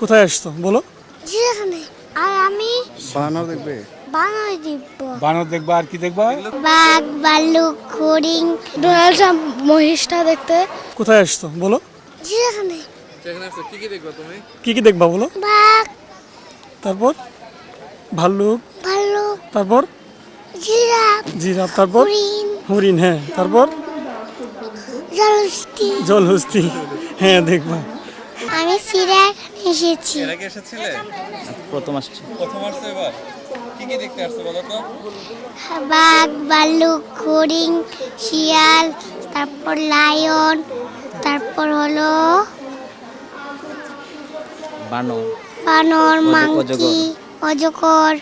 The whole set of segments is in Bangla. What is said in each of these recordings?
কোথায় আসছো বলো? যেখানে আর আমি বানর দেখবে? বানর দেখব। বানর দেখবা আর কি দেখবা? বাঘ ভাল্লুক হরিণ ডোনাল্ড ট্রাম্প মহিষটা দেখতে। কোথায় আসছো বলো? যেখানে সেখানে আসছো কি কি দেখবা তুমি? কি কি দেখবা বলো? বাঘ তারপর ভাল্লুক, ভাল্লুক তারপর জিরাফ জিরাফ, তারপর হরিণ হরিণ, হ্যাঁ, তারপর জলহস্তি। জলহস্তি, হ্যাঁ দেখবা। আমি চিড়িয়াখানা এসেছি। এর আগে এসেছিলে? প্রথম আসছে। প্রথম আসছো এবার? কি কি দেখতে আসছো বলো তো? বাঘ ভাল্লুক হরিণ শিয়াল, তারপর লায়ন, তারপর হলো বানর, বানর, মাংকি, অজগর। অজগর,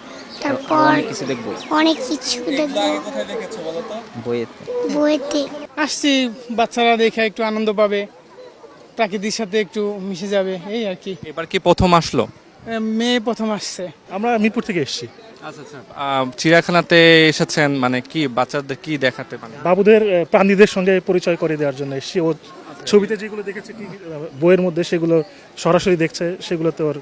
তারপর অনেক কিছু দেখবো অনেক কিছু এগুলো দেখবো আগে কোথায় দেখেছো বলো তো? বইয়েতে। বইতে। আসছি বাচ্চারা দেখে একটু আনন্দ পাবে, প্রাকৃতির সাথে একটু মিশে যাবে, এই আর কি। এবার কি প্রথম আসলো? মেয়ে প্রথম আসছে। আমরা মিরপুর থেকে এসেছি। আচ্ছা আচ্ছা। চিড়িয়াখানাতে এসেছেন মানে কি বাচ্চাদের কি দেখাতে মানে? বাবুদের প্রাণীদের সঙ্গে পরিচয় করে দেওয়ার জন্য এসেছি। ও ছবিতে যেগুলো দেখেছে, কি বইয়ের মধ্যে সেগুলো সরাসরি দেখছে, সেগুলোতে ওর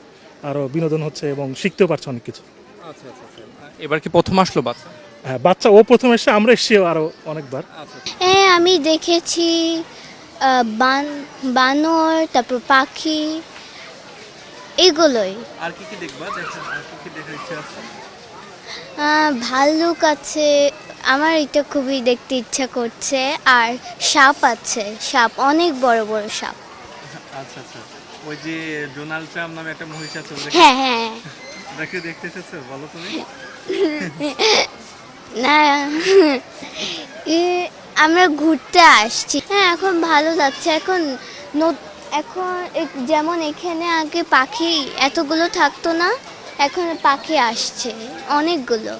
আরো বিনোদন হচ্ছে এবং শিখতেও পারছে অনেক কিছু। আচ্ছা আচ্ছা আচ্ছা। এবার কি প্রথম আসলো বাচ্চা? হ্যাঁ, বাচ্চা ও প্রথম এসে, আমরা এসেছি আরো অনেকবার। হ্যাঁ আমি দেখেছি বানর, তারপর পাখি, এগুলোই। আর কি কি দেখবা? আর কি কি দেখার ইচ্ছা আছে? ভাল্লুক আছে, আমার এটা খুবই দেখতে ইচ্ছা করছে। আর সাপ আছে, সাপ অনেক বড় বড় সাপ। আচ্ছা আচ্ছা। ওই যে ডোনাল্ড ট্রাম্প নামে একটা মহিষ আছে হ্যাঁ হ্যাঁ। ওটাকে দেখতে এসেছো বলো তুমি? না আমরা ঘুরতে আসছি। হ্যাঁ এখন ভালো লাগছে। এখন এখন যেমন এখানে আগে পাখি এতগুলো থাকতো না, এখন পাখি আসছে অনেকগুলো।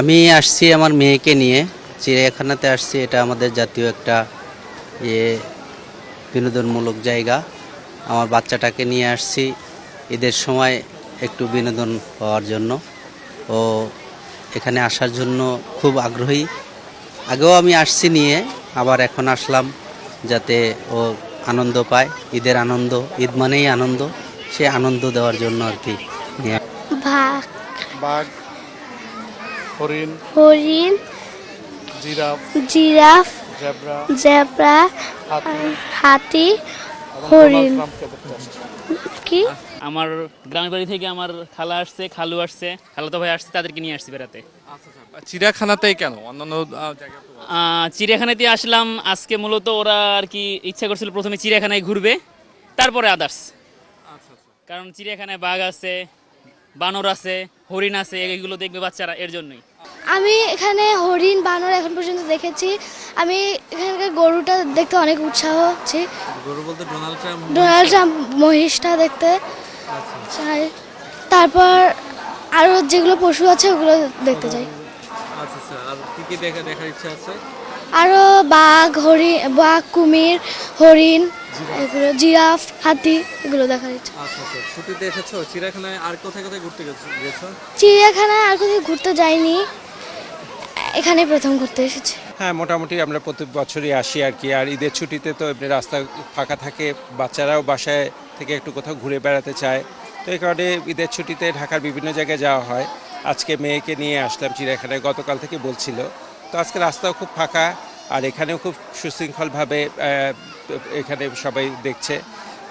আমি আসছি আমার মেয়েকে নিয়ে চিড়িয়াখানাতে আসছি। এটা আমাদের জাতীয় একটা বিনোদনমূলক জায়গা। আমার বাচ্চাটাকে নিয়ে আসছি ঈদের সময় একটু বিনোদন পাওয়ার জন্য। ও এখানে আসার জন্য খুব আগ্রহী। আগেও আমি আসছি নিয়ে, আবার এখন আসলাম যাতে ও আনন্দ পায়। ঈদের আনন্দ, ঈদ মানেই আনন্দ, সে আনন্দ দেওয়ার জন্য আর কি নিয়ে। বাঘ, বাঘ, হরিণ, হরিণ, জিরাফ, জিরাফ, জেব্রা, জেব্রা, হাতি, হরিণ। কি আমার গ্রামের বাড়ি থেকে আমার খালা আসছে, খালু আসছে, খালাতো ভাই আসছে, তাদেরকে নিয়ে আসছি বেড়াতে। আচ্ছা আচ্ছা। চিড়িয়াখানাতেই কেন? অন্যান্য জায়গায় তো চিড়িয়াখানাতে আসলাম আজকে। মূলত ওরা আর কি ইচ্ছা করছিল প্রথমে চিড়িয়াখানায় ঘুরবে, তারপরে আদার্স। আচ্ছা আচ্ছা। কারণ চিড়িয়াখানায় বাঘ আছে, বানর আছে, হরিণ আছে, এগুলো দেখবে বাচ্চারা, এর জন্যই। আমি এখানে হরিণ বানর এখন পর্যন্ত দেখেছি। আমি এখানকার গরুটা দেখতে অনেক উৎসাহ হচ্ছে। গরু বলতে ডোনাল্ড ট্রাম্প? ডোনাল্ড ট্রাম্প মহিষটা দেখতে চাই। তারপর আরও যেগুলো পশু আছে ওগুলো দেখতে চাই। আচ্ছা আচ্ছা। আর কি কি দেখার ইচ্ছা আছে? আরও বাঘ, হরিণ, বাঘ, কুমির, হরিণ, এগুলো জিরাফ, হাতি, এগুলো দেখার ইচ্ছা। আচ্ছা আচ্ছা। ছুটিতে এসেছো চিড়িয়াখানায়? আর কোথায় কোথায় ঘুরতে গেছো? চিড়িয়াখানায় আর কোথাও ঘুরতে যাইনি, এখানে প্রথম ঘুরতে এসেছি। হ্যাঁ, মোটামুটি আমরা প্রতি বছরই আসি আর কি। আর ঈদের ছুটিতে তো এমনি রাস্তা ফাঁকা থাকে, বাচ্চারাও বাসায় থেকে একটু কোথাও ঘুরে বেড়াতে চায়। তো এই কারণে ঈদের ছুটিতে ঢাকার বিভিন্ন জায়গায় যাওয়া হয়। আজকে মেয়েকে নিয়ে আসলাম চিড়িয়াখানায়, গতকাল থেকে বলছিল। তো আজকে রাস্তাও খুব ফাঁকা, আর এখানেও খুব সুশৃঙ্খলভাবে এখানে সবাই দেখছে।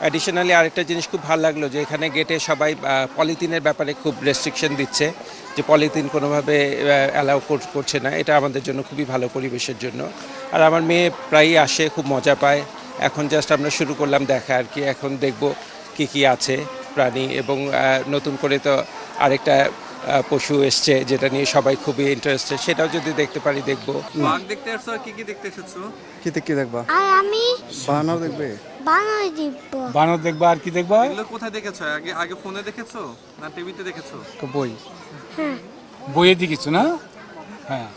অ্যাডিশনালি আরেকটা জিনিস খুব ভালো লাগলো যে এখানে গেটে সবাই পলিথিনের ব্যাপারে খুব রেস্ট্রিকশন দিচ্ছে, যে পলিথিন কোনোভাবে অ্যালাউ করছে না। এটা আমাদের জন্য খুবই ভালো, পরিবেশের জন্য। আর আমার মেয়ে প্রায়ই আসে, খুব মজা পায়। এখন জাস্ট আমরা শুরু করলাম দেখা আর কি। এখন দেখব কি কি আছে প্রাণী, এবং নতুন করে তো আরেকটা পশু এসছে যেটা নিয়ে সবাই খুবই ইন্টারেস্টেড, সেটাও যদি দেখতে পারি দেখব। বাঘ দেখতে আসছো? আর কি কি দেখতে এসেছো? কি দেখবা? আর আমি বানর দেখবে? বানর দেখব। বানর দেখবা আর কি দেখবা? এগুলো কোথায় দেখেছো? আগে আগে ফোনে দেখেছো না টিভিতে দেখেছো? বই। বইয়ে দেখেছো না? হ্যাঁ।